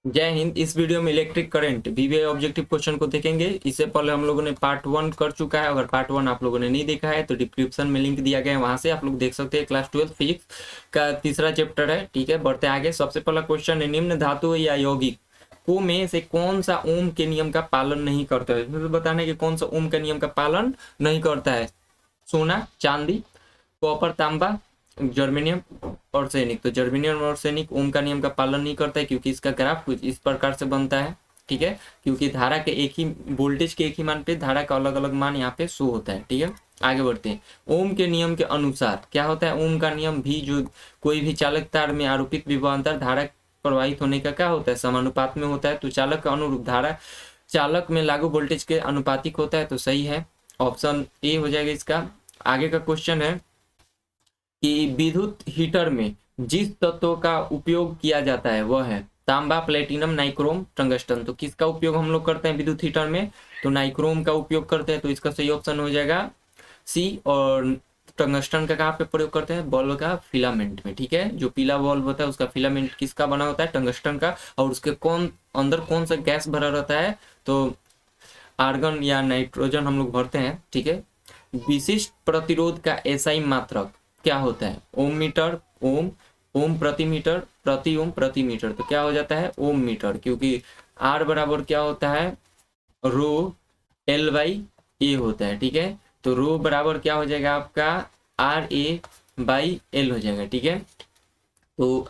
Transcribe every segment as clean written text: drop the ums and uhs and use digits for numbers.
जय हिंद। इस वीडियो में electric current VVI objective question को देखेंगे। इससे पहले हम लोगों ने पार्ट 1 कर चुका है। अगर पार्ट 1 आप लोगों ने नहीं देखा है तो डिस्क्रिप्शन में लिंक दिया गया है, वहां से आप लोग देख सकते हैं। क्लास 12 फिजिक्स का तीसरा चैप्टर है। ठीक है, बढ़ते आगे। सबसे पहला क्वेश्चन है, निम्न धातु या यौगिक को में से कौन सा ओम के नियम का पालन नहीं करता है। इसमें बताना है कि कौन सा ओम के नियम का पालन नहीं करता है। सोना, चांदी, कॉपर, तांबा, जर्मेनियम और सैनिक। तो जर्मेनियम और सैनिक ओम का नियम का पालन नहीं करता है, क्योंकि इसका ग्राफ कुछ इस प्रकार से बनता है। ठीक है, क्योंकि धारा के एक ही वोल्टेज के एक ही मान पे धारा का अलग अलग मान यहाँ पे शो होता है। ठीक है, आगे बढ़ते हैं। ओम के नियम के अनुसार क्या होता है। ओम का नियम भी जो कोई भी चालक तार में आरोपित विभवांतर धारा प्रवाहित होने का क्या होता है, समानुपात में होता है। तो चालक का अनुरूप धारा चालक में लागू वोल्टेज के अनुपातिक होता है। तो सही है, ऑप्शन ए हो जाएगा इसका। आगे का क्वेश्चन है कि विद्युत हीटर में जिस तत्व का उपयोग किया जाता है वह है तांबा, प्लेटिनम, नाइक्रोम, टंगस्टन। तो किसका उपयोग हम लोग करते हैं विद्युत हीटर में, तो नाइक्रोम का उपयोग करते हैं। तो इसका सही ऑप्शन हो जाएगा सी। और टंगस्टन का कहाँ पे प्रयोग करते हैं, बल्ब का फिलामेंट में। ठीक है, जो पीला बल्ब होता है उसका फिलामेंट किसका बना होता है, टंगस्टन का। और उसके अंदर कौन सा गैस भरा रहता है, तो आर्गन या नाइट्रोजन हम लोग भरते हैं। ठीक है, विशिष्ट प्रतिरोध का एसआई मात्रक क्या होता है, ओम मीटर, ओम, ओम प्रति मीटर, प्रति ओम, प्रति मीटर। तो क्या हो जाता है ओम मीटर, क्योंकि आर बराबर क्या होता है, रो एल बाई ए होता है। ठीक है, तो रो बराबर क्या हो जाएगा आपका आर ए बाई एल हो जाएगा। ठीक है, तो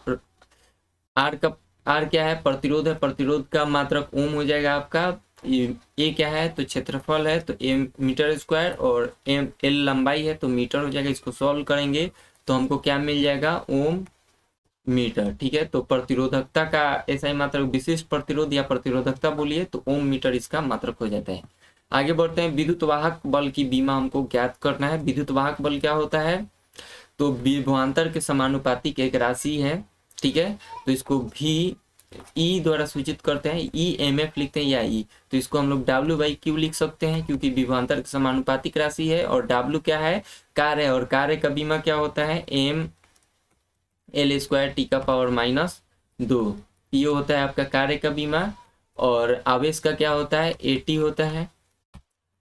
आर का आर क्या है, प्रतिरोध है, प्रतिरोध का मात्रक ओम हो जाएगा आपका। ए क्या है, तो क्षेत्रफल है, तो एम मीटर स्क्वायर, और एम एल लंबाई है तो मीटर हो जाएगा। इसको सॉल्व करेंगे तो हमको क्या मिल जाएगा, ओम मीटर। ठीक है, तो प्रतिरोधकता का ऐसा मात्रक विशिष्ट प्रतिरोध या प्रतिरोधकता बोलिए तो ओम मीटर इसका मात्रक हो जाता है। आगे बढ़ते हैं। विद्युत वाहक बल की बीमा हमको ज्ञात करना है। विद्युत वाहक बल क्या होता है, तो विभवांतर के समानुपातिक एक राशि है। ठीक है, तो इसको भी ई द्वारा सूचित करते हैं, ई एम एफ लिखते हैं या ई। तो इसको हम लोग डब्ल्यू बाई क्यू लिख सकते हैं, क्योंकि विभवांतर के समानुपातिक राशि है। और डब्ल्यू क्या है, कार्य है, और कार्य का बीमा क्या होता है, एम एल स्क्वायर टी का पावर माइनस 2। ये होता है आपका कार्य का बीमा। और आवेश का क्या होता है, ए टी होता है।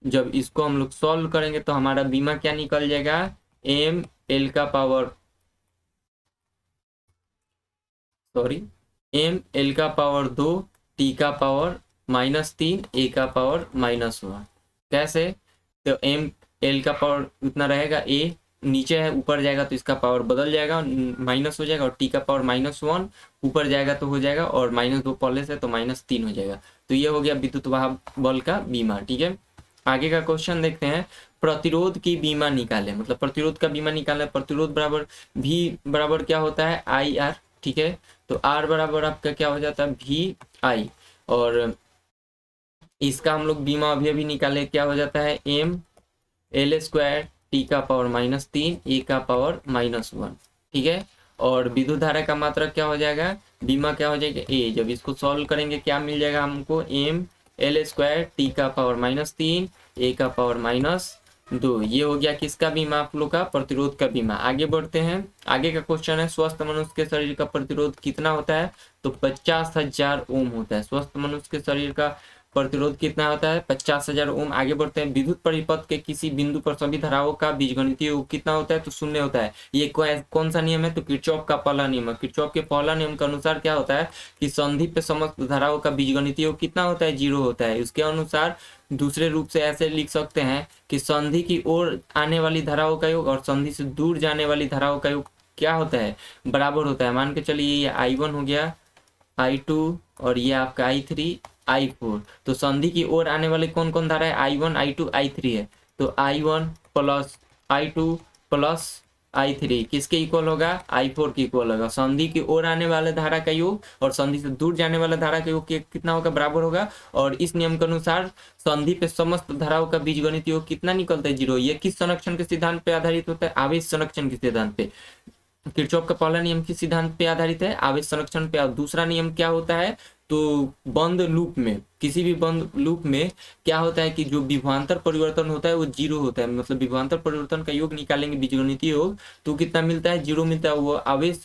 जब इसको हम लोग सॉल्व करेंगे तो हमारा बीमा क्या निकल जाएगा, एम एल का पावर एम एल का पावर 2, टी का पावर -3, ए का पावर -1। कैसे, तो एम एल का पावर उतना रहेगा, ए नीचे है ऊपर जाएगा तो इसका पावर बदल जाएगा, माइनस हो जाएगा। और टी का पावर -1 ऊपर जाएगा तो हो जाएगा, और -2 पहले से तो -3 हो जाएगा। तो ये हो गया विद्युत वाहक बल का बीमा। ठीक है, आगे का क्वेश्चन देखते हैं। प्रतिरोध की बीमा निकाले, मतलब प्रतिरोध का बीमा निकाले। प्रतिरोध बराबर भी बराबर क्या होता है, आई आर। ठीक है, तो आर बराबर आपका क्या हो जाता है, भी आई। और इसका हम लोग बीमा अभी अभी निकाले, क्या हो जाता है, एम एल स्क्वायर टी का पावर -3, ए का पावर -1। ठीक है, और विद्युत धारा का मात्रक क्या हो जाएगा, बीमा क्या हो जाएगा, ए। जब इसको सॉल्व करेंगे क्या मिल जाएगा हमको, एम एल स्क्वायर टी का पावर -3, ए का पावर -2। ये हो गया किसका बीमा, आप लोग का प्रतिरोध का बीमा। आगे बढ़ते हैं। आगे का क्वेश्चन है, स्वस्थ मनुष्य के शरीर का प्रतिरोध कितना होता है, तो 50,000 ओम होता है। स्वस्थ मनुष्य के शरीर का प्रतिरोध कितना होता है, 50,000 ओम। आगे बढ़ते हैं। विद्युत परिपथ के किसी बिंदु पर सभी धाराओं का बीजगणितीय योग कितना होता है, तो 0 होता है। ये कौन सा नियम है, तो किरचॉफ का पहला नियम है। किरचॉफ के पहला नियम के अनुसार क्या होता है कि संधि पे समस्त धाराओं का बीजगणितीय योग कितना होता है, 0 होता है। उसके अनुसार दूसरे रूप से ऐसे लिख सकते हैं कि संधि की ओर आने वाली धाराओं का योग और संधि से दूर जाने वाली धाराओं का योग क्या होता है, बराबर होता है। मान के चलिए ये I1 हो गया, I2 और ये आपका I3, I4। तो संधि की ओर आने वाले कौन कौन धारा है, I1, I2, I3 है। तो I1 plus I2 plus I3 किसके इक्वल होगा, I4 के इक्वल होगा। संधि की ओर आने वाले धारा का योग और संधि से दूर जाने वाला धारा का योग कितना होगा, बराबर होगा। और इस नियम के अनुसार संधि पे समस्त धाराओं का बीजगणित योग कितना निकलता है, 0। ये किस संरक्षण के सिद्धांत पे आधारित होता है, आवेश संरक्षण के सिद्धांत पे। किरचॉफ का पहला नियम किस सिद्धांत पे आधारित है, आवेश संरक्षण पे। और दूसरा नियम क्या होता है, तो बंद लूप में, किसी भी बंद लूप में क्या होता है कि जो विभवांतर परिवर्तन होता है वो 0 होता है। मतलब विभवांतर परिवर्तन का योग निकालेंगे बीजगणितीय योग तो कितना मिलता है, 0 मिलता है। वो आवेश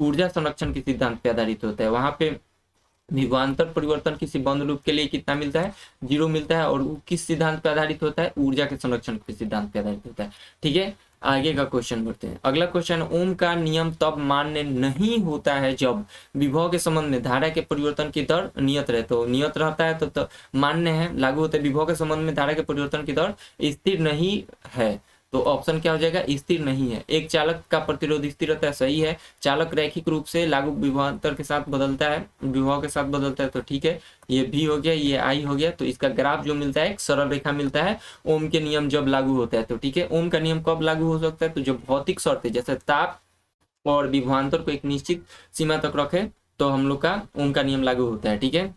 ऊर्जा संरक्षण के सिद्धांत पे आधारित होता है। वहां पे विभवांतर परिवर्तन किसी बंद लूप के लिए कितना मिलता है, 0 मिलता है। और वो किस सिद्धांत पर आधारित होता है, ऊर्जा के संरक्षण के सिद्धांत पर आधारित होता है। ठीक है, आगे का क्वेश्चन बढ़ते हैं। अगला क्वेश्चन, ओम का नियम तब मान्य नहीं होता है जब विभव के संबंध में धारा के परिवर्तन की दर नियत रहे। तो नियत रहता है तो मान्य है, लागू होता है। विभव के संबंध में धारा के परिवर्तन की दर स्थिर नहीं है, तो ऑप्शन क्या हो जाएगा, स्थिर नहीं है। एक चालक का प्रतिरोध स्थिर रहता है, सही है। चालक रैखिक रूप से लागू विभवांतर के साथ बदलता है, विभव के साथ बदलता है, तो ठीक है। ये भी हो गया, ये आई हो गया। तो इसका ग्राफ जो मिलता है एक सरल रेखा मिलता है ओम के नियम जब लागू होता है। तो ठीक है, ओम का नियम कब लागू हो सकता है, तो जो भौतिक शर्तें जैसे ताप और विभवांतर को एक निश्चित सीमा तक रखे तो हम लोग का ओम का नियम लागू होता है। ठीक है,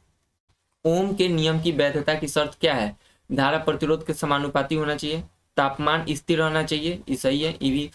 ओम के नियम की वैधता की शर्त क्या है, धारा प्रतिरोध के समानुपाती होना चाहिए, तापमान स्थिर रहना चाहिए, ये सही है। ये भी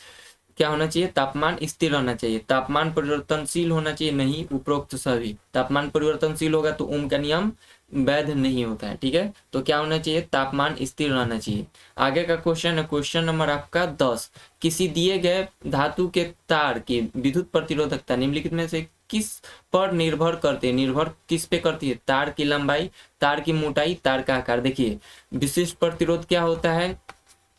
क्या होना चाहिए, तापमान स्थिर रहना चाहिए, तापमान परिवर्तनशील होना चाहिए, नहीं, उपरोक्त सभी। तापमान परिवर्तनशील होगा तो ओम का नियम वैध नहीं होता है। ठीक है, तो क्या होना चाहिए, तापमान स्थिर रहना चाहिए। आगे का क्वेश्चन है, क्वेश्चन नंबर आपका 10, किसी दिए गए धातु के तार की विद्युत प्रतिरोधकता निम्नलिखित में से किस पर निर्भर करते हैं, निर्भर किस पे करती है, तार की लंबाई, तार की मोटाई, तार का आकार। देखिए विशिष्ट प्रतिरोध क्या होता है,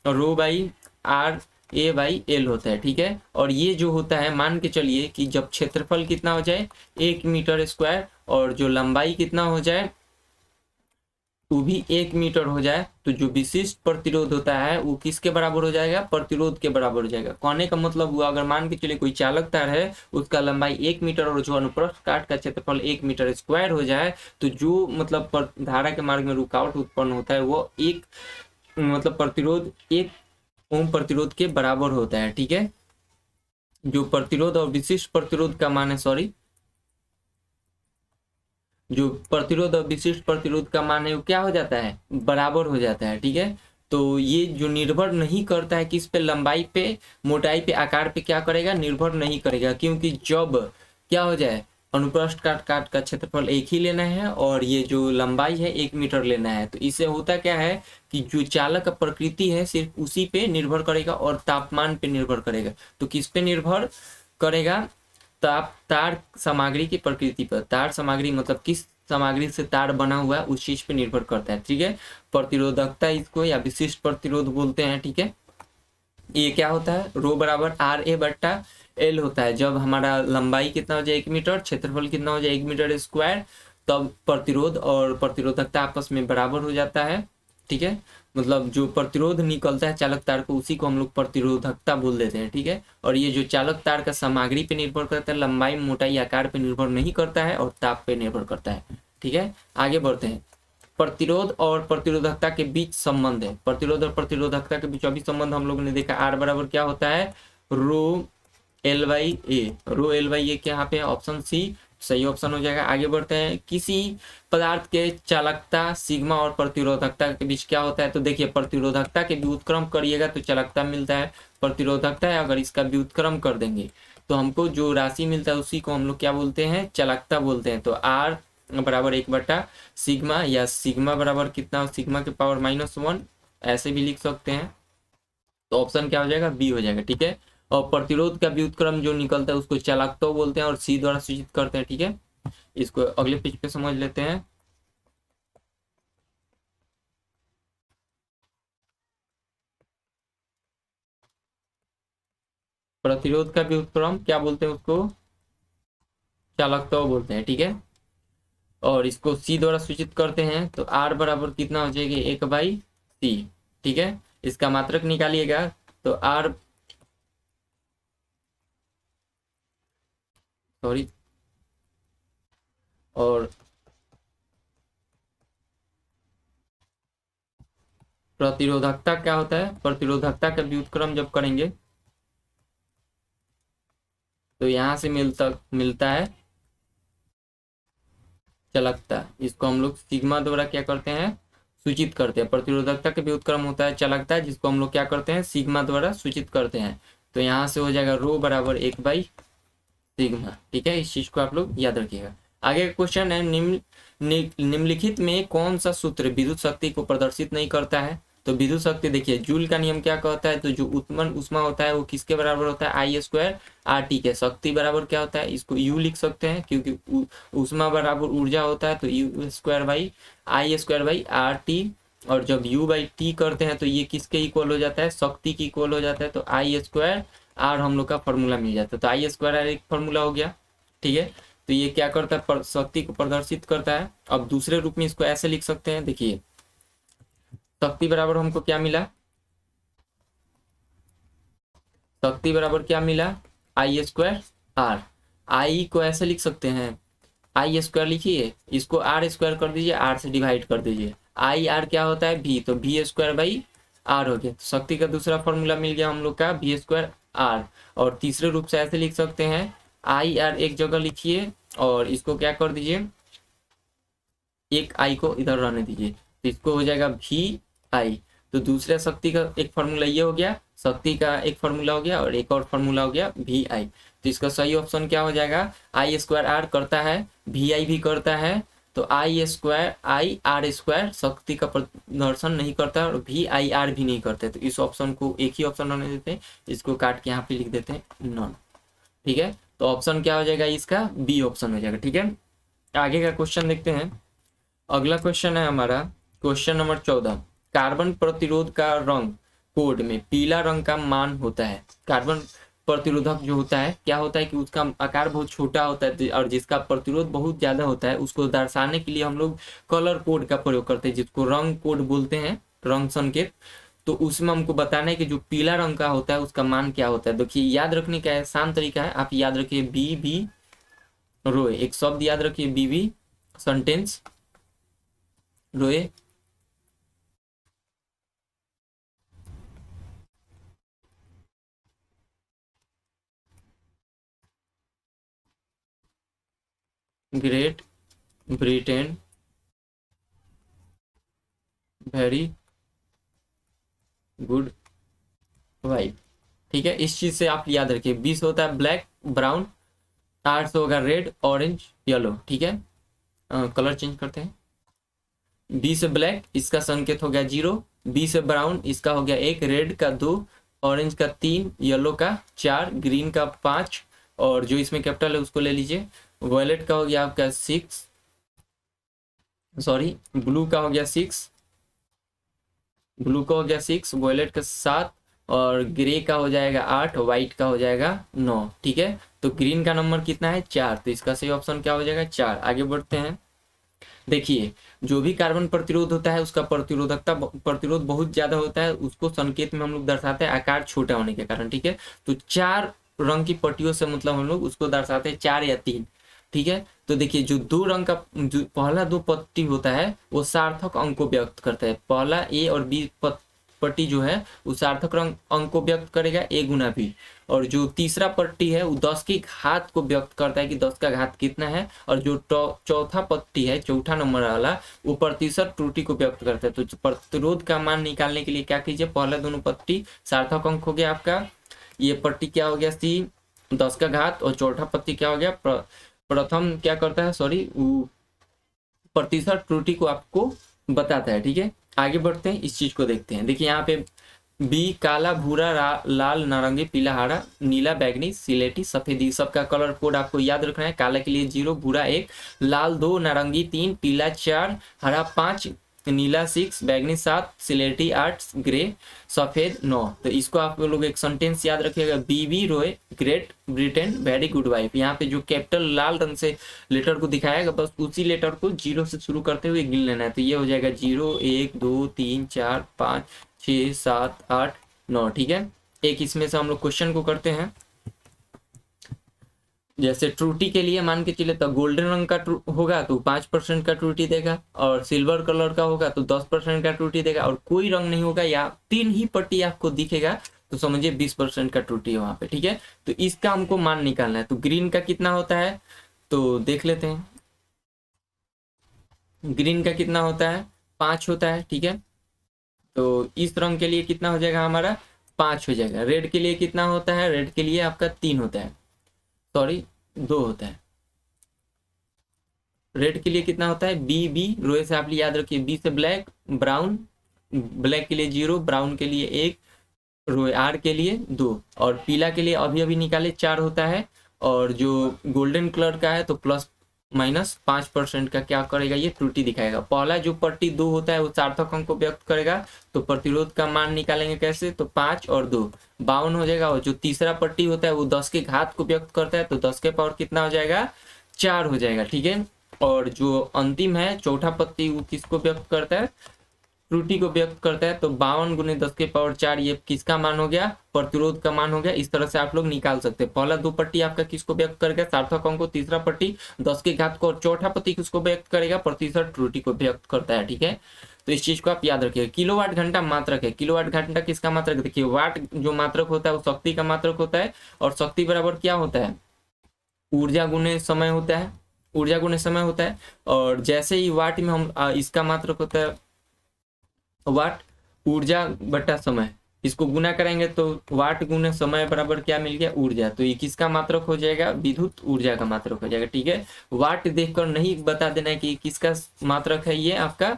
rho by R A by L होता है। ठीक है, और ये जो होता है, मान के चलिए कि जब क्षेत्रफल कितना हो जाए 1 मीटर स्क्वायर और जो लंबाई कितना हो जाए वो भी 1 मीटर हो जाए, तो जो विशिष्ट प्रतिरोध होता है वो किसके बराबर हो जाएगा, प्रतिरोध के बराबर हो जाएगा। कहने का मतलब हुआ, अगर मान के चलिए कोई चालक तार है, उसका लंबाई 1 मीटर और जो अनुप्रस्थ काट का क्षेत्रफल 1 मीटर स्क्वायर हो जाए, तो जो मतलब धारा के मार्ग में रुकावट उत्पन्न होता है वो एक मतलब प्रतिरोध 1 ओम प्रतिरोध के बराबर होता है। ठीक है, जो प्रतिरोध और विशिष्ट प्रतिरोध का मान है, सॉरी, जो प्रतिरोध और विशिष्ट प्रतिरोध का मान है वो क्या हो जाता है, बराबर हो जाता है। ठीक है, तो ये जो निर्भर नहीं करता है किस पे, लंबाई पे, मोटाई पे, आकार पे, क्या करेगा, निर्भर नहीं करेगा। क्योंकि जब क्या हो जाए, अनुप्रस्थ काट का क्षेत्रफल 1 ही लेना है और ये जो लंबाई है 1 मीटर लेना है, तो इससे होता क्या है कि जो चालक का प्रकृति है सिर्फ उसी पे निर्भर करेगा और तापमान पे निर्भर करेगा। तो किस पे निर्भर करेगा, तार सामग्री की प्रकृति पर। तार सामग्री मतलब किस सामग्री से तार बना हुआ है उस चीज पे निर्भर करता है। ठीक है, प्रतिरोधकता इसको या विशिष्ट प्रतिरोध बोलते हैं। ठीक है, ये क्या होता है, रो बराबर आर ए बट्टा एल होता है। जब हमारा लंबाई कितना हो जाए 1 मीटर, क्षेत्रफल कितना हो जाए 1 मीटर स्क्वायर, तब प्रतिरोध और प्रतिरोधकता आपस में बराबर हो जाता है। ठीक है, मतलब जो प्रतिरोध निकलता है चालक तार को उसी को हम लोग प्रतिरोधकता बोल देते हैं। ठीक है, और ये जो चालक तार का सामग्री पे निर्भर करता है, लंबाई, मोटाई, आकार पे निर्भर नहीं करता है और ताप पे निर्भर करता है। ठीक है, आगे बढ़ते हैं। प्रतिरोध और प्रतिरोधकता के बीच संबंध है, प्रतिरोध और प्रतिरोधकता के बीच अभी संबंध हम लोगों ने देखा, आर बराबर क्या होता है, rho L by A, rho L by A क्या यहाँ पे, ऑप्शन सी सही ऑप्शन हो जाएगा। आगे बढ़ते हैं, किसी पदार्थ के चालकता सिग्मा और प्रतिरोधकता के बीच क्या होता है, तो देखिए प्रतिरोधकता के व्युत्क्रम करिएगा तो चालकता मिलता है, प्रतिरोधकता है अगर इसका व्युत्क्रम कर देंगे तो हमको जो राशि मिलता है उसी को हम लोग क्या बोलते हैं, चालकता बोलते हैं। तो आर बराबर 1 बटा सिग्मा, या सिग्मा बराबर कितना, सिग्मा के पावर -1 ऐसे भी लिख सकते हैं। तो ऑप्शन क्या हो जाएगा, बी हो जाएगा। ठीक है, और प्रतिरोध का व्युत्क्रम जो निकलता है उसको चालकता बोलते हैं और सी द्वारा सूचित करते हैं। ठीक है, इसको अगले पेज पे समझ लेते हैं। प्रतिरोध का व्युत्क्रम क्या बोलते हैं, उसको चालकता बोलते हैं। ठीक है, और इसको सी द्वारा सूचित करते हैं। तो आर बराबर कितना हो जाएगा, 1 बाई सी। ठीक है, इसका मात्रक निकालिएगा तो आर, सॉरी, और प्रतिरोधकता क्या होता है, प्रतिरोधकता का व्युत्क्रम जब करेंगे तो यहां से मिलता है चालकता, इसको हम लोग सिग्मा द्वारा क्या करते हैं, सूचित करते हैं। प्रतिरोधकता का व्युत्क्रम होता है चालकता, जिसको हम लोग क्या करते हैं, सिग्मा द्वारा सूचित करते हैं। तो यहाँ से हो जाएगा रो बराबर 1 बाई सिग्मा। ठीक है, इस चीज को आप लोग याद रखिएगा। आगे क्वेश्चन है, निम्नलिखित में कौन सा सूत्र विद्युत शक्ति को प्रदर्शित नहीं करता है। तो विद्युत शक्ति देखिए जूल का नियम क्या कहता है, तो जो उत्पन्न ऊष्मा होता है वो किसके बराबर होता है, आई स्क्वायर आर टी के। शक्ति बराबर क्या होता है, इसको यू लिख सकते हैं क्योंकि ऊष्मा बराबर ऊर्जा होता है, तो you square by I square by R T. और जब u बाई टी करते हैं तो ये किसके इक्वल हो जाता है, शक्ति की इक्वल हो जाता है, तो आई स्क्वायर आर हम लोग का फॉर्मूला मिल जाता है। तो आई स्क्वायर आर एक फॉर्मूला हो गया, ठीक है। तो ये क्या करता है, शक्ति को प्रदर्शित करता है। अब दूसरे रूप में इसको ऐसे लिख सकते हैं, देखिए शक्ति बराबर हमको क्या मिला, शक्ति बराबर क्या मिला, आई स्क्वायर आर। आई को ऐसे लिख सकते हैं, आई स्क्वायर लिखिए, इसको आर स्क्वायर कर दीजिए, आर से डिवाइड कर दीजिए। आई आर क्या होता है, भी, तो भी स्क्वायर बाई आर हो गया। तो शक्ति का दूसरा फॉर्मूला मिल गया हम लोग का, भी स्क्वायर आर। और तीसरे रूप से ऐसे लिख सकते हैं, आई आर एक जगह लिखिए और इसको क्या कर दीजिए, एक आई को इधर रहने दीजिए, तो इसको हो जाएगा भी आई। तो दूसरे शक्ति का एक फार्मूला ये हो गया, शक्ति का एक फार्मूला हो गया और एक और फार्मूला हो गया भी आई। तो इसका सही ऑप्शन क्या हो जाएगा, आई स्क्वायर आर करता है, भी आई भी करता है, तो आई स्क्वायर आई आर स्क्वायर शक्ति का प्रदर्शन नहीं करता है और भी आई आर भी नहीं करते। तो इस ऑप्शन को एक ही ऑप्शन रहने देते हैं, इसको काट के यहाँ पे लिख देते हैं नॉन, ठीक है। तो ऑप्शन क्या हो जाएगा इसका, बी ऑप्शन हो जाएगा, ठीक है। आगे का क्वेश्चन देखते हैं। अगला क्वेश्चन है हमारा क्वेश्चन नंबर 14। कार्बन प्रतिरोध का रंग कोड में पीला रंग का मान होता है। कार्बन प्रतिरोधक जो होता है क्या होता है कि उसका आकार बहुत छोटा होता है और जिसका प्रतिरोध बहुत ज्यादा होता है, उसको दर्शाने के लिए हम लोग कलर कोड का प्रयोग करते हैं, जिसको रंग कोड बोलते हैं, रंग संकेत। तो उसमें हमको बताना है कि जो पीला रंग का होता है उसका मान क्या होता है। देखिए याद रखने का आसान तरीका है, आप याद रखिए बी बी रोए, एक शब्द याद रखिए बी बी सेंटेंस रोए, great Britain very good wife, ठीक है। इस चीज से आप याद रखिए, 20 होता है ब्लैक ब्राउन, 8 से होगा रेड ऑरेंज येलो, ठीक है। कलर चेंज करते हैं, 20 से ब्लैक इसका संकेत हो गया 0, 20 से ब्राउन इसका हो गया 1, रेड का 2, ऑरेंज का 3, येलो का 4, ग्रीन का 5 और जो इसमें कैपिटल है उसको ले लीजिए। वॉयलेट का हो गया आपका 6, सॉरी ब्लू का हो गया 6, ब्लू का हो गया 6, वॉयलेट का 7 और ग्रे का हो जाएगा 8, व्हाइट का हो जाएगा 9, ठीक है। तो ग्रीन का नंबर कितना है 4, तो इसका सही ऑप्शन क्या हो जाएगा 4। आगे बढ़ते हैं। देखिए जो भी कार्बन प्रतिरोध होता है उसका प्रतिरोध बहुत ज्यादा होता है, उसको संकेत में हम लोग दर्शाते हैं आकार छोटा होने के कारण, ठीक है। तो 4 रंग की पट्टियों से मतलब हम लोग उसको दर्शाते हैं 4 या 3, ठीक है। तो देखिए जो 2 रंग का जो पहला 2 पट्टी होता है वो सार्थक अंक को व्यक्त करता है, पहला ए और बी पट्टी जो है वो सार्थक अंक को व्यक्त करेगा ए गुना बी, और जो तीसरा पट्टी है वो 10 की घात को व्यक्त करता है कि 10 का घात कितना है, और जो चौथा पट्टी है चौथा नंबर वाला वो प्रतिशत त्रुटि को व्यक्त करता है। तो प्रतिरोध का मान निकालने के लिए क्या कीजिए, पहला दोनों पट्टी सार्थक अंक हो गया आपका, ये पट्टी क्या हो गया सी 10 का घात, और चौथा पट्टी क्या हो गया प्रथम क्या करता है, सॉरी प्रतिशत त्रुटि को आपको बताता है, ठीक है। आगे बढ़ते हैं, इस चीज को देखते हैं। देखिए यहाँ पे बी काला भूरा लाल नारंगी पीला हरा नीला बैगनी सिलेटी सफेदी, सबका कलर कोड आपको याद रखना है। काला के लिए 0, भूरा 1, लाल 2, नारंगी 3, पीला 4, हरा 5, नीला 6, बैगनी 7, सिलेटी 8, ग्रे सफेद 9। तो इसको आप लोग एक सेंटेंस याद रखिएगा, बीबी रोए great Britain very good wife. यहाँ पे जो कैपिटल लाल रंग से लेटर को दिखाएगा बस उसी लेटर को 0 से शुरू करते हुए गिन लेना है। तो ये हो जाएगा 0 1 2 3 4 5 6 7 8 9, ठीक है। एक इसमें से हम लोग क्वेश्चन को करते हैं। जैसे त्रुटि के लिए मान के चले तो गोल्डन रंग का होगा तो 5% का त्रुटि देगा, और सिल्वर कलर का होगा तो 10% का त्रुटि देगा, और कोई रंग नहीं होगा या 3 ही पट्टी आपको दिखेगा तो समझिए 20% का त्रुटि है वहां पे, ठीक है। तो इसका हमको मान निकालना है। तो ग्रीन का कितना होता है तो देख लेते हैं, ग्रीन का कितना होता है 5 होता है, ठीक है। तो इस रंग के लिए कितना हो जाएगा हमारा 5 हो जाएगा। रेड के लिए कितना होता है, रेड के लिए आपका 3 होता है, सॉरी 2 होता है। रेड के लिए कितना होता है बी बी रोए से आप याद रखिए, बी से ब्लैक ब्राउन ब्लैक के लिए 0, ब्राउन के लिए 1, रो आर के लिए 2 और पीला के लिए अभी अभी निकाले 4 होता है। और जो गोल्डन कलर का है तो प्लस माइनस 5% का क्या करेगा, ये त्रुटि दिखाएगा। पहला जो पट्टी 2 होता है वो सार्थक अंक को व्यक्त करेगा, तो प्रतिरोध का मान निकालेंगे कैसे, तो 5 और 2 52 हो जाएगा। और जो तीसरा पट्टी होता है वो 10 के घात को व्यक्त करता है, तो 10 के पावर कितना हो जाएगा, 4 हो जाएगा, ठीक है। और जो अंतिम है चौथा पट्टी वो किसको व्यक्त करता है, त्रुटि को व्यक्त करता है। तो 52 गुने 10 के पावर 4 ये किसका मान हो गया, प्रतिरोध का मान हो गया। इस तरह से आप लोग निकाल सकते हैं। पहला 2 पट्टी आपका किसको व्यक्त करेगा, सार्थक अंक को, तीसरा पट्टी 10 के घात को, और चौथा पट्टी किसको व्यक्त करेगा, प्रतिशत त्रुटि को व्यक्त करता है, ठीक है। तो इस चीज को आप याद रखिएगा। किलोवाट घंटा मात्रक है, किलोवाट घंटा किसका मात्रक, देखिए वाट जो मात्रक होता है वो शक्ति का मात्रक होता है, और शक्ति बराबर क्या होता है, ऊर्जा गुने समय होता है, ऊर्जा गुने समय होता है। और जैसे ही वाट में हम इसका मात्रक होता है वाट, ऊर्जा बटा समय, इसको गुना करेंगे तो वाट गुने समय बराबर क्या मिल गया, ऊर्जा। तो ये किसका मात्रक हो जाएगा, विद्युत ऊर्जा का मात्रक हो जाएगा, ठीक है। वाट देखकर नहीं बता देना है कि किसका मात्रक है, ये आपका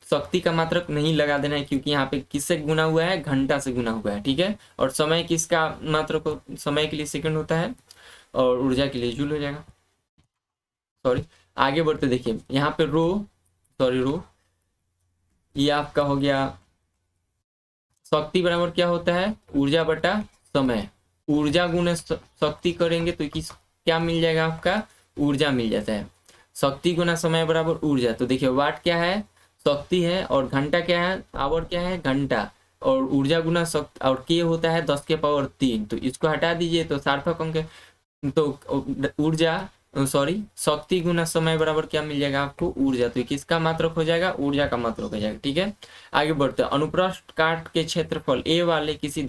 शक्ति का मात्रक नहीं लगा देना है, क्योंकि यहाँ पे किससे गुना हुआ है, घंटा से गुना हुआ है, ठीक है। और समय किसका मात्रक, समय के लिए सेकंड होता है, और ऊर्जा के लिए जूल हो जाएगा। सॉरी, आगे बढ़ते देखिए यहाँ पे रो ये आपका हो गया, शक्ति बराबर क्या होता है, ऊर्जा बटा समय। ऊर्जा गुने शक्ति करेंगे तो क्या मिल जाएगा, आपका ऊर्जा मिल जाता है। शक्ति गुना समय बराबर ऊर्जा। तो देखिए वाट क्या है, शक्ति है, और घंटा क्या है, आवर क्या है, घंटा, और ऊर्जा गुना शक्ति, और के होता है 10 के पावर 3। तो इसको हटा दीजिए तो सार्थक अंक, तो ऊर्जा शक्ति गुना समय बराबर क्या मिल जाएगा आपको, ऊर्जा। तो किसका मात्रक हो जाएगा, ऊर्जा का मात्रक हो जाएगा, ठीक है। आगे बढ़ते हैं। अनुप्रस्थ काट के क्षेत्रफल ए वाले किसी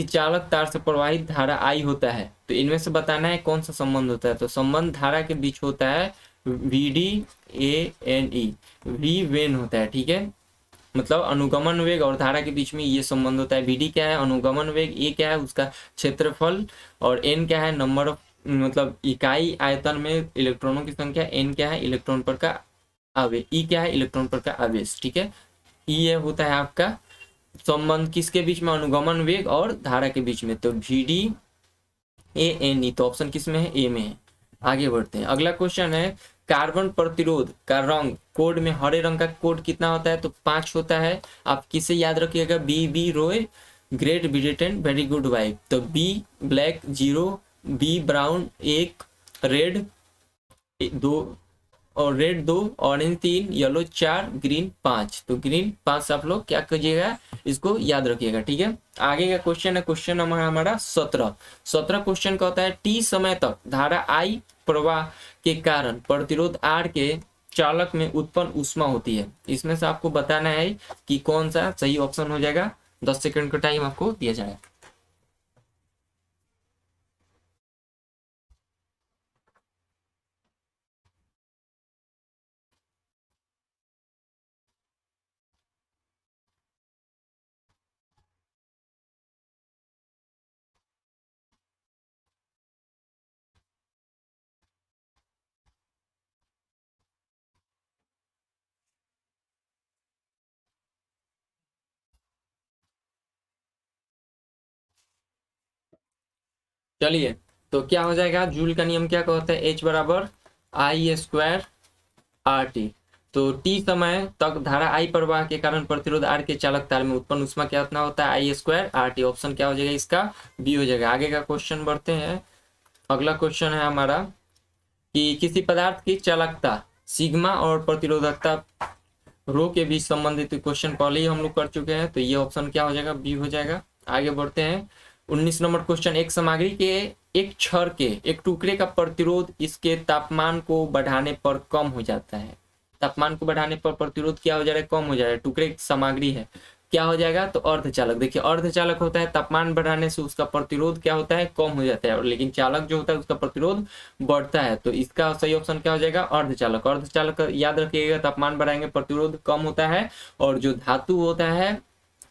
चालक तार से प्रवाहित धारा आई होता है, तो इनमें से बताना है कौन सा संबंध होता है। तो संबंध धारा के बीच होता है VDANE, वी वेन होता है, ठीक है। मतलब अनुगमन वेग और धारा के बीच में ये संबंध होता है। VD क्या है, अनुगमन वेग, ए क्या है उसका क्षेत्रफल, और N क्या है नंबर ऑफ, मतलब इकाई आयतन में इलेक्ट्रॉनों की संख्या, N क्या है इलेक्ट्रॉन पर का आवेश, E क्या है इलेक्ट्रॉन पर का आवेश, ठीक है। ये होता है आपका संबंध किसके बीच में, अनुगमन वेग और धारा के बीच में। तो VDANE, तो ऑप्शन किस में है, ए में है। आगे बढ़ते हैं। अगला क्वेश्चन है, कार्बन प्रतिरोध का रंग कोड में हरे रंग का कोड कितना होता है, तो 5 होता है। आप किसे याद रखिएगा, B Roy, Great Britain, very good wife. तो B black 0, B brown 1, red 2, और रेड 2, ऑरेंज 3, येलो 4, ग्रीन 5। तो ग्रीन 5 से आप लोग क्या कीजिएगा, इसको याद रखिएगा, ठीक है। आगे का क्वेश्चन है, क्वेश्चन नंबर हमारा 17 क्वेश्चन का होता है, टी समय तक धारा आई प्रवाह के कारण प्रतिरोध आर के चालक में उत्पन्न ऊष्मा होती है। इसमें से आपको बताना है कि कौन सा सही ऑप्शन हो जाएगा। 10 सेकंड का टाइम आपको दिया जाएगा। चलिए, तो क्या हो जाएगा, जूल का नियम क्या कहता है, H बराबर I² RT। तो टी समय तक धारा आई प्रवाह के कारण प्रतिरोध आर के चालक तार में उत्पन्न ऊष्मा क्या उतना होता है, I² RT। ऑप्शन क्या हो जाएगा इसका, बी हो जाएगा। आगे का क्वेश्चन बढ़ते हैं। अगला क्वेश्चन है हमारा कि किसी पदार्थ की चालकता सिग्मा और प्रतिरोधकता रो के बीच संबंधित क्वेश्चन पहले ही हम लोग कर चुके हैं, तो ये ऑप्शन क्या हो जाएगा, बी हो जाएगा। आगे बढ़ते हैं। 19 नंबर क्वेश्चन, एक सामग्री के एक छड़ के एक टुकड़े का प्रतिरोध इसके तापमान को बढ़ाने पर कम हो जाता है। तापमान को बढ़ाने पर प्रतिरोध क्या हो जाएगा, कम हो जाएगा। टुकड़े की सामग्री है, क्या हो जाएगा, तो अर्धचालक। देखिए अर्धचालक होता है, तापमान बढ़ाने से उसका प्रतिरोध क्या होता है, कम हो जाता है, लेकिन चालक जो होता है उसका प्रतिरोध बढ़ता है। तो इसका सही ऑप्शन क्या हो जाएगा, अर्धचालक। अर्धचालक याद रखिएगा, तापमान बढ़ाएंगे प्रतिरोध कम होता है, और जो धातु होता है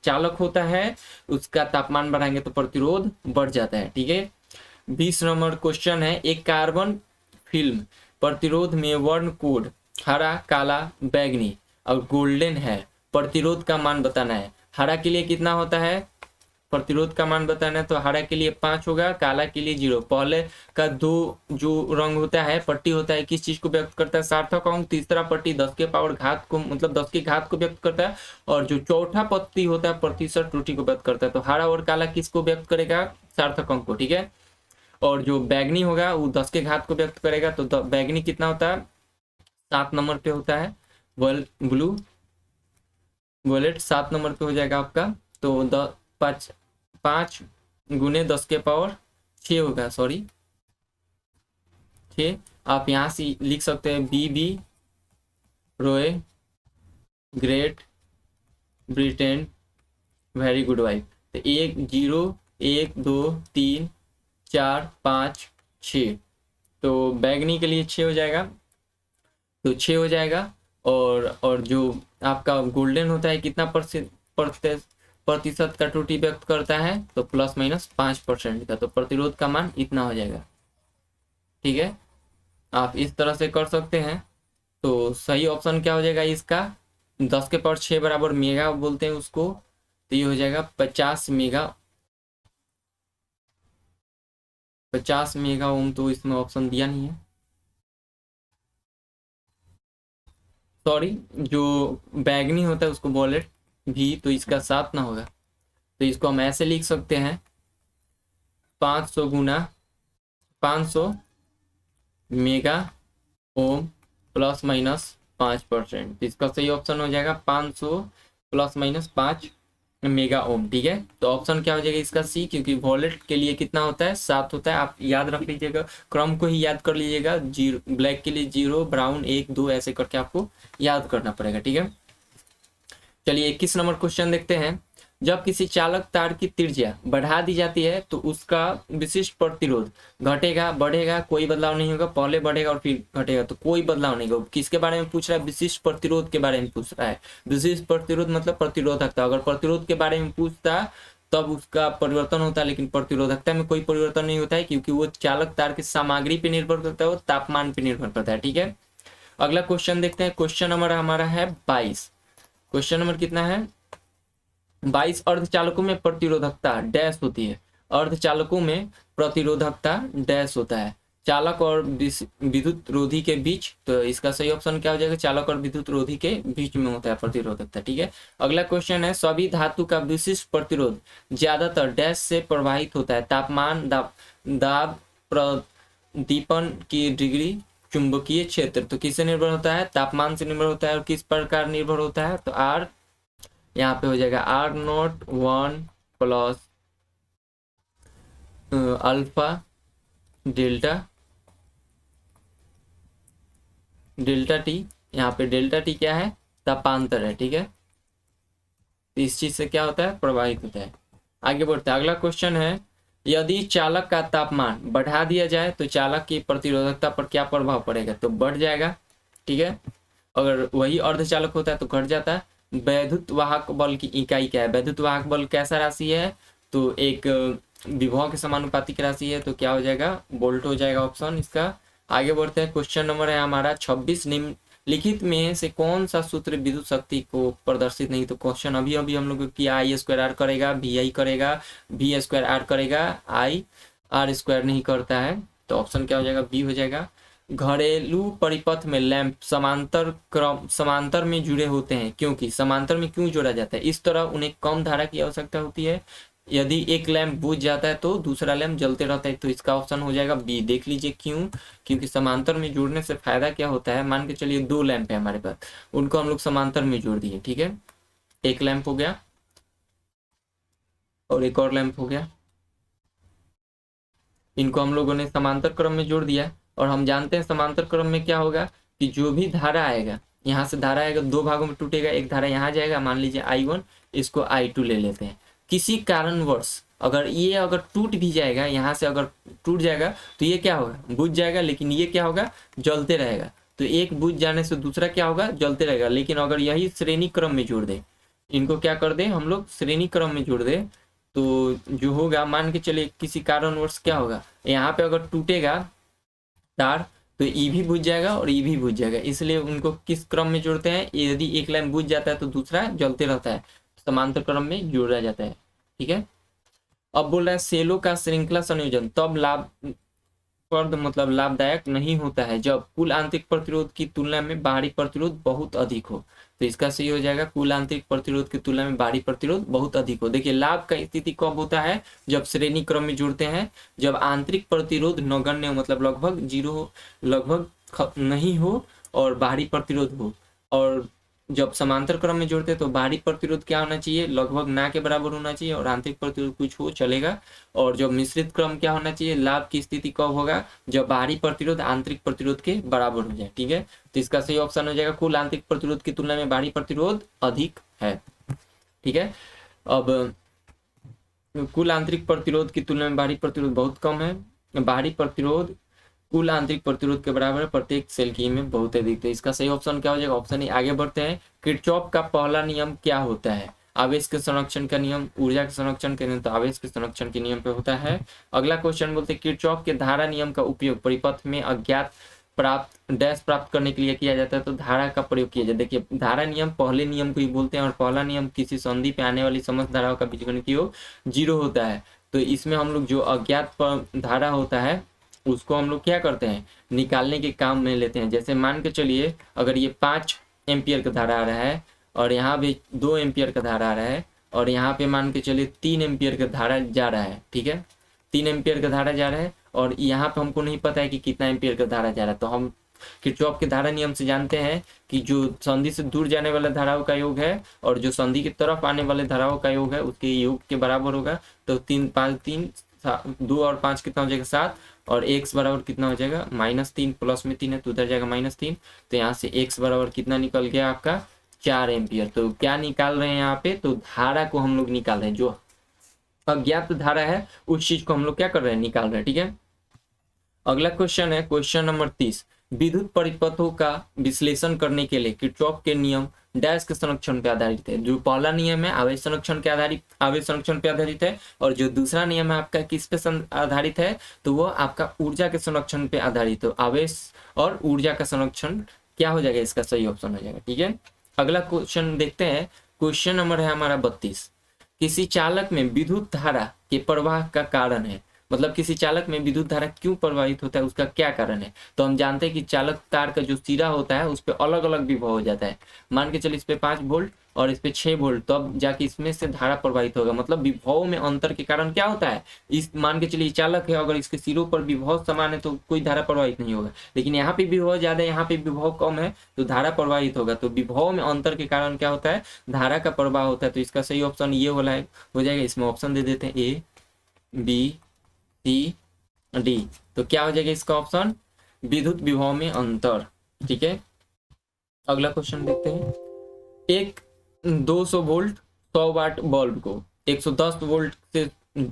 चालक होता है उसका तापमान बढ़ाएंगे तो प्रतिरोध बढ़ जाता है, ठीक है। 20 नंबर क्वेश्चन है, एक कार्बन फिल्म प्रतिरोध में वर्ण कोड हरा, काला, बैंगनी और गोल्डन है, प्रतिरोध का मान बताना है। हरा के लिए कितना होता है, प्रतिरोध का मान बताना है, तो हरा के लिए 5 होगा, काला के लिए 0। पहले का दो जो रंग होता है, पट्टी होता है, किस चीज को व्यक्त करता है, सार्थक अंक। तीसरा पट्टी 10 के पावर घात को, मतलब 10 की घात को व्यक्त करता है। और जो चौथा पट्टी होता है, प्रतिशत त्रुटि को व्यक्त करता है। तो हरा और काला किसको व्यक्त करेगा, सार्थक अंक को, ठीक है। और जो बैगनी होगा वो 10 के घात को व्यक्त करेगा। तो बैगनी कितना होता है, 7 नंबर पे होता है। ब्लू वॉलेट 7 नंबर पे हो जाएगा आपका। तो 5 गुने 10 के पावर 6 होगा, सॉरी 6। आप यहाँ से लिख सकते हैं BB रोए great Britain very good wife. तो 1 0 1 2 3 4 5 6। तो बैगनी के लिए 6 हो जाएगा, तो 6 हो जाएगा। और जो आपका गोल्डन होता है कितना प्रतिशत का त्रुटि व्यक्त करता है, तो ±5% का। तो प्रतिरोध का मान इतना हो जाएगा, ठीक है। आप इस तरह से कर सकते हैं। तो सही ऑप्शन क्या हो जाएगा इसका, 10 के पावर 6 बराबर मेगा बोलते हैं उसको। तो ये हो जाएगा 50 मेगा ओम। तो इसमें ऑप्शन दिया नहीं है, सॉरी। जो बैगनी होता है उसको वॉलेट भी, तो इसका 7 ना होगा। तो इसको हम ऐसे लिख सकते हैं, 500 गुना 500 मेगा ओम ±5%। तो इसका सही ऑप्शन हो जाएगा 500 ±5 मेगा ओम, ठीक है। तो ऑप्शन क्या हो जाएगा इसका सी, क्योंकि वॉलेट के लिए कितना होता है, 7 होता है। आप याद रख लीजिएगा, क्रम को ही याद कर लीजिएगा। 0 ब्लैक के लिए 0, ब्राउन 1 2 ऐसे करके आपको याद करना पड़ेगा, ठीक है। चलिए 21 नंबर क्वेश्चन देखते हैं। जब किसी चालक तार की त्रिज्या बढ़ा दी जाती है तो उसका विशिष्ट प्रतिरोध घटेगा बढ़ेगा, कोई बदलाव नहीं होगा। पहले बढ़ेगा और फिर घटेगा, तो कोई बदलाव नहीं होगा। किसके बारे में पूछ रहा है, विशिष्ट प्रतिरोध के बारे में पूछ रहा है। विशिष्ट प्रतिरोध मतलब प्रतिरोधकता। अगर प्रतिरोध के बारे में पूछता तब उसका परिवर्तन होता है, लेकिन प्रतिरोधकता में कोई परिवर्तन नहीं होता है, क्योंकि वो चालक तार की सामग्री पर निर्भर करता है, वो तापमान पर निर्भर करता है, ठीक है। अगला क्वेश्चन देखते हैं। क्वेश्चन नंबर हमारा है 22। क्वेश्चन नंबर कितना है, 22। अर्धचालकों में प्रतिरोधकता डैश होती है। अर्धचालकों में प्रतिरोधकता डैश होता है, चालक और विद्युत रोधी के बीच। तो इसका सही ऑप्शन क्या हो जाएगा, चालक और विद्युत रोधी के बीच में होता है प्रतिरोधकता, ठीक है। अगला क्वेश्चन है, सभी धातु का विशिष्ट प्रतिरोध ज्यादातर डैश से प्रभावित होता है। तापमान, दाब, प्रदीपन की डिग्री, चुंबकीय क्षेत्र। तो किससे निर्भर होता है, तापमान से निर्भर होता है। और किस प्रकार निर्भर होता है, तो R यहाँ पे हो जाएगा R01 plus alpha delta T. यहाँ पे डेल्टा टी क्या है, तापांतर है, ठीक है। तो इस चीज से क्या होता है, प्रभावित होता है। आगे बढ़ते हैं। अगला क्वेश्चन है, यदि चालक का तापमान बढ़ा दिया जाए तो चालक की प्रतिरोधकता पर क्या प्रभाव पड़ेगा, तो बढ़ जाएगा, ठीक है। अगर वही अर्धचालक होता है तो घट जाता है। वैद्युत वाहक बल की इकाई क्या है, वैद्युत वाहक बल कैसा राशि है, तो एक विभव के समानुपातिक राशि है। तो क्या हो जाएगा, वोल्ट हो जाएगा ऑप्शन इसका। आगे बढ़ते हैं। क्वेश्चन नंबर है हमारा 26। निम्नलिखित में से कौन सा सूत्र विद्युत शक्ति को प्रदर्शित नहीं, तो क्वेश्चन अभी हम लोग किया, I² R करेगा, VI करेगा, V² R करेगा, I R² नहीं करता है। तो ऑप्शन क्या हो जाएगा, बी हो जाएगा। घरेलू परिपथ में लैंप समांतर में जुड़े होते हैं, क्योंकि समांतर में क्यों जोड़ा जाता है, इस तरह उन्हें कम धारा की आवश्यकता होती है। यदि एक लैंप बुझ जाता है तो दूसरा लैंप जलते रहता है। तो इसका ऑप्शन हो जाएगा बी। देख लीजिए क्यों, क्योंकि समांतर में जोड़ने से फायदा क्या होता है, मान के चलिए 2 लैंप है हमारे पास, उनको हम लोग समांतर में जोड़ दिए, ठीक है। एक लैंप हो गया और एक और लैंप हो गया, इनको हम लोगों ने समांतर क्रम में जोड़ दिया। और हम जानते हैं समांतर क्रम में क्या होगा कि जो भी धारा आएगा, यहाँ से धारा आएगा 2 भागों में टूटेगा। एक धारा यहाँ जाएगा, मान लीजिए I1, इसको I2 ले लेते हैं। किसी कारणवश अगर टूट भी जाएगा, यहाँ से अगर टूट जाएगा तो ये क्या होगा, बुझ जाएगा, लेकिन ये क्या होगा, जलते रहेगा। तो एक बुझ जाने से दूसरा क्या होगा, जलते रहेगा। लेकिन अगर यही श्रेणी क्रम में जोड़ दे, इनको क्या कर दे हम लोग, श्रेणी क्रम में जोड़ दे, तो जो होगा, मान के चलिए किसी कारणवश क्या होगा, यहाँ पे अगर टूटेगा तार तो ई भी बुझ जाएगा और ई भी बुझ जाएगा, इसलिए उनको किस क्रम में जोड़ते हैं, यदि एक लाइन बुझ जाता है तो दूसरा जलते रहता है, समांतर क्रम में जोड़ा जाता है। ठीक है, अब बोल रहा है सेलों का श्रृंखला संयोजन तब मतलब लाभदायक नहीं होता है जब कुल आंतरिक प्रतिरोध की तुलना में बाहरी प्रतिरोध बहुत अधिक हो। तो इसका सही हो जाएगा कुल आंतरिक प्रतिरोध की तुलना में बाहरी प्रतिरोध बहुत अधिक हो। देखिए लाभ का स्थिति कब होता है, जब श्रेणी क्रम में जुड़ते हैं, जब आंतरिक प्रतिरोध नगण्य हो, मतलब लगभग जीरो हो, लगभग नहीं हो, और बाहरी प्रतिरोध हो। और जब समांतर क्रम में जोड़ते हैं तो बाहरी प्रतिरोध क्या होना चाहिए, लगभग ना के बराबर होना चाहिए, और आंतरिक प्रतिरोध कुछ हो चलेगा। और जब मिश्रित क्रम क्या होना चाहिए, लाभ की स्थिति कब होगा, जब बाहरी प्रतिरोध आंतरिक प्रतिरोध के बराबर हो जाए। ठीक है, तो इसका सही ऑप्शन हो जाएगा कुल आंतरिक प्रतिरोध की तुलना में बाहरी प्रतिरोध अधिक है। ठीक है, अब कुल आंतरिक प्रतिरोध की तुलना में बाहरी प्रतिरोध बहुत कम है, बाहरी प्रतिरोध कुल आंतरिक प्रतिरोध के बराबर है, प्रत्येक सेल की में बहुत अधिक। तो इसका सही ऑप्शन क्या हो जाएगा, ऑप्शन ए। आगे बढ़ते हैं, किरचॉफ का पहला नियम क्या होता है, आवेश के संरक्षण का नियम, ऊर्जा के संरक्षण के नियम, तो आवेश के संरक्षण के नियम पे होता है। अगला क्वेश्चन बोलते हैं किरचॉफ के धारा नियम का उपयोग परिपथ में अज्ञात प्राप्त करने के लिए किया जाता है, तो धारा का प्रयोग किया जाता है। देखिए धारा नियम पहले नियम को ही बोलते हैं, और पहला नियम किसी संधि पे आने वाली समस्त धाराओं का बीजगणितीय योग 0 होता है। तो इसमें हम लोग जो अज्ञात धारा होता है उसको हम लोग क्या करते हैं, निकालने के काम में लेते हैं। जैसे मान के चलिए अगर ये 5 एम्पियर का धारा आ रहा है, और यहाँ भी 2 एम्पियर का धारा आ रहा है, और यहाँ पे मान के चलिए 3 एम्पियर का धारा जा रहा है। ठीक है, 3 एम्पियर का धारा जा रहा है, और यहाँ पे हमको नहीं पता है कि कितना एम्पियर का धारा जा रहा है। तो हम किरचॉफ के धारा नियम से जानते हैं कि जो संधि से दूर जाने वाले धाराओं का योग है और जो संधि की तरफ आने वाले धाराओं का योग है उसके योग के बराबर होगा। तो 3 5 3 2 और 5 कितना हो जाएगा 7, और x बराबर कितना हो जाएगा -3, प्लस में 3 है तो उधर जाएगा -3। तो यहाँ से x बराबर कितना निकल गया आपका 4 एम्पियर। तो क्या निकाल रहे हैं यहाँ पे, तो धारा को हम लोग निकाल रहे हैं, जो अज्ञात धारा है उस चीज को हम लोग क्या कर रहे हैं, निकाल रहे हैं। ठीक है, अगला क्वेश्चन है क्वेश्चन नंबर 30, विद्युत परिपथों का विश्लेषण करने के लिए किरचॉफ के नियम डैश के संरक्षण पे आधारित है। जो पहला नियम है आवेश संरक्षण पे आधारित है, और जो दूसरा नियम है आपका किस पे आधारित है, तो वो आपका ऊर्जा के संरक्षण पे आधारित है। आवेश और ऊर्जा का संरक्षण क्या हो जाएगा, इसका सही ऑप्शन हो जाएगा। ठीक है, अगला क्वेश्चन देखते हैं, क्वेश्चन नंबर है हमारा 32, किसी चालक में विद्युत धारा के प्रवाह का कारण है, मतलब किसी चालक में विद्युत धारा क्यों प्रवाहित होता है उसका क्या कारण है। तो हम जानते हैं कि चालक तार का जो सिरा होता है उस पर अलग अलग विभव हो जाता है। मान के चलिए इस पे 5 वोल्ट और इस पे 6 वोल्ट, तो अब जाके इसमें से धारा प्रवाहित होगा, मतलब विभव में अंतर के कारण क्या होता है, इस मान के चलिए चालक है, अगर इसके सिरों पर विभव समान है तो कोई धारा प्रवाहित नहीं होगा, लेकिन यहाँ पे विभव ज्यादा है, यहाँ पे विभव कम है तो धारा प्रवाहित होगा। तो विभव में अंतर के कारण क्या होता है, धारा का प्रवाह होता है। तो इसका सही ऑप्शन ये हो जाएगा। इसमें ऑप्शन दे देते हैं A B C D, तो क्या हो जाएगा इसका ऑप्शन, विद्युत विभव में अंतर। ठीक है, अगला क्वेश्चन देखते हैं, एक 200 वोल्ट 100 वाट बल्ब को 110 वोल्ट से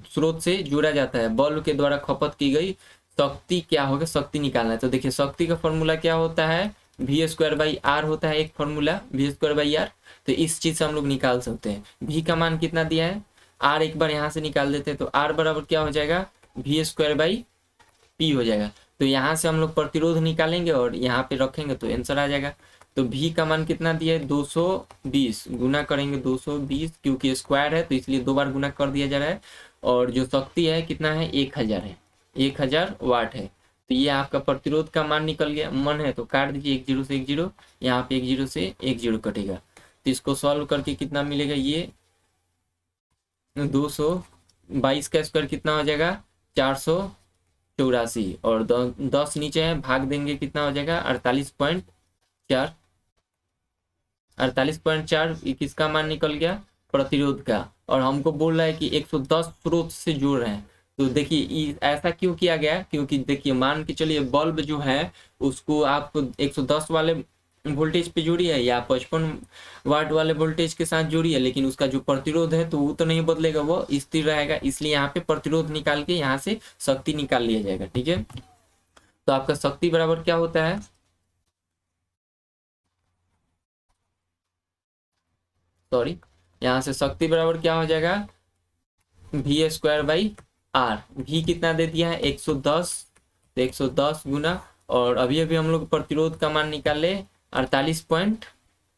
स्रोत से जोड़ा जाता है, बल्ब के द्वारा खपत की गई शक्ति क्या होगा, शक्ति निकालना है। तो देखिए शक्ति का फॉर्मूला क्या होता है, V² होता है, एक फॉर्मूला V²R। तो इस चीज से हम लोग निकाल सकते हैं, V का मान कितना दिया है, R एक बार यहाँ से निकाल देते हैं, तो R बराबर क्या हो जाएगा, V²P हो जाएगा। तो यहाँ से हम लोग प्रतिरोध निकालेंगे और यहाँ पे रखेंगे तो आंसर आ जाएगा। तो V का मान कितना दिया है, 220, गुना करेंगे 220, क्योंकि स्क्वायर है तो इसलिए 2 बार गुना कर दिया जा रहा है। और जो शक्ति है कितना है, 1000 है, 1000 वाट है। तो ये आपका प्रतिरोध का मान निकल गया। मन है तो काट दीजिए 1 0 से 1 0, यहाँ पे 1 0 से 1 0 कटेगा। तो इसको सॉल्व करके कितना मिलेगा, ये 222 का स्क्वायर कितना हो जाएगा, 484, और 10 नीचे है, भाग देंगे कितना हो जाएगा, 48.4। 48.4 किसका मान निकल गया, प्रतिरोध का। और हमको बोल रहा है कि 110 स्रोत से जोड़ रहे हैं। तो देखिए ऐसा क्यों किया गया, क्योंकि देखिए मान के चलिए बल्ब जो है उसको आप 110 वाले वोल्टेज पे जोड़िए या 55 वाट वाले वोल्टेज के साथ जोड़िए, लेकिन उसका जो प्रतिरोध है तो वो तो नहीं बदलेगा, वो स्थिर रहेगा। इसलिए यहाँ पे प्रतिरोध निकाल के यहाँ से शक्ति निकाल लिया जाएगा। ठीक है, तो आपका शक्ति बराबर क्या होता है, सॉरी, यहाँ से शक्ति बराबर क्या हो जाएगा, V²R। V कितना दे दिया है, 110, तो 110 गुना और अभी अभी हम लोग प्रतिरोध का मान निकाले 48 पॉइंट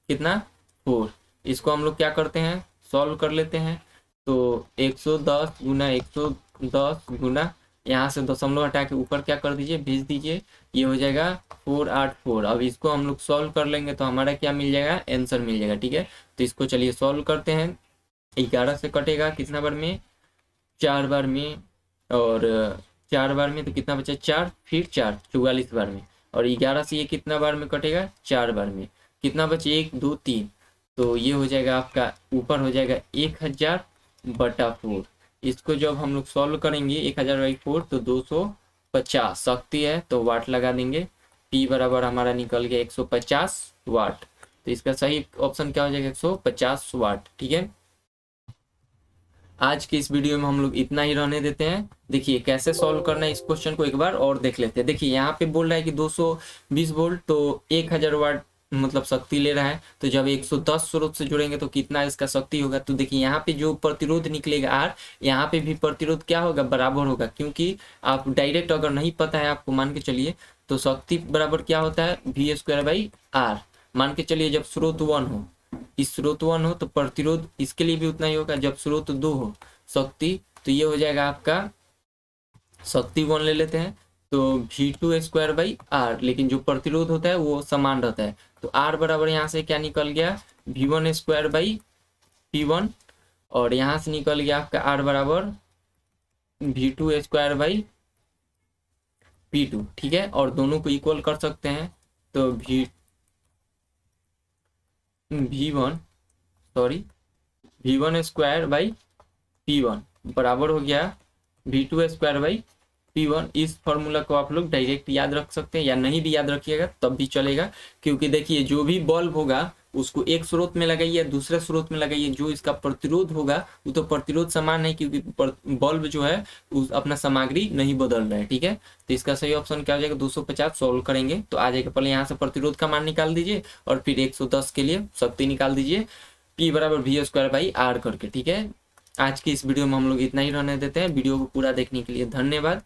कितना 4। इसको हम लोग क्या करते हैं, सॉल्व कर लेते हैं। तो 110 गुना 110 गुना यहाँ से दशमलव हटा के ऊपर क्या कर दीजिए, भेज दीजिए, ये हो जाएगा 484। अब इसको हम लोग सॉल्व कर लेंगे तो हमारा क्या मिल जाएगा, आंसर मिल जाएगा। ठीक है, तो इसको चलिए सॉल्व करते हैं। 11 से कटेगा कितना बार में, 4 बार में, और 4 बार में तो कितना बचा 4, फिर 4 44 बार में, और 11 से ये कितना बार में कटेगा, 4 बार में, कितना बचे 1 2 3। तो ये हो जाएगा आपका ऊपर हो जाएगा 1000/4। इसको जब हम लोग सॉल्व करेंगे 1000/4 तो 250 शक्ति है तो वाट लगा देंगे। P बराबर हमारा निकल गया 150 वाट। तो इसका सही ऑप्शन क्या हो जाएगा, 150 वाट। ठीक है, आज की इस वीडियो में हम लोग इतना ही रहने देते हैं। देखिए कैसे सॉल्व करना है इस क्वेश्चन को एक बार और देख लेते हैं। देखिए यहाँ पे बोल रहा है कि 220 वोल्ट तो 1000 वाट मतलब शक्ति ले रहा है। तो जब 110 स्रोत से जुड़ेंगे तो कितना इसका शक्ति होगा। तो देखिए यहाँ पे जो प्रतिरोध निकलेगा R, यहाँ पे भी प्रतिरोध क्या होगा, बराबर होगा। क्योंकि आप डायरेक्ट अगर नहीं पता है आपको, मान के चलिए तो शक्ति बराबर क्या होता है, V²/R। मान के चलिए जब स्रोत 1 हो, इस स्रोत 1 हो तो प्रतिरोध इसके लिए भी उतना ही होगा। जब स्रोत 2 हो शक्ति, तो ये हो जाएगा आपका शक्ति 1 ले लेते हैं तो V²/R, लेकिन जो प्रतिरोध होता है वो समान रहता है। तो R बराबर यहाँ से क्या निकल गया, V1²/P1, और यहाँ से निकल गया आपका R बराबर V2²/P2। ठीक है, और दोनों को इक्वल कर सकते हैं तो V1²/P1 बराबर हो गया V2²/P1। इस फॉर्मूला को आप लोग डायरेक्ट याद रख सकते हैं या नहीं भी याद रखिएगा तब भी चलेगा। क्योंकि देखिए जो भी बल्ब होगा उसको एक स्रोत में लगाइए, दूसरे स्रोत में लगाइए, जो इसका प्रतिरोध होगा वो तो प्रतिरोध समान है, क्योंकि बल्ब जो है उस अपना सामग्री नहीं बदल रहा है। ठीक है, तो इसका सही ऑप्शन क्या हो जाएगा, 250 सॉल्व करेंगे तो आ जाएगा। पहले यहाँ से प्रतिरोध का मान निकाल दीजिए और फिर 110 के लिए शक्ति निकाल दीजिए, P बराबर V²/R करके। ठीक है, आज की इस वीडियो में हम लोग इतना ही रहने देते हैं। वीडियो को पूरा देखने के लिए धन्यवाद।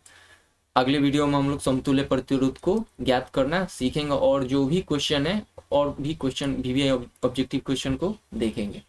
अगले वीडियो में हम लोग समतुल्य प्रतिरोध को ज्ञात करना सीखेंगे और जो भी क्वेश्चन है और भी क्वेश्चन VBI ऑब्जेक्टिव क्वेश्चन को देखेंगे।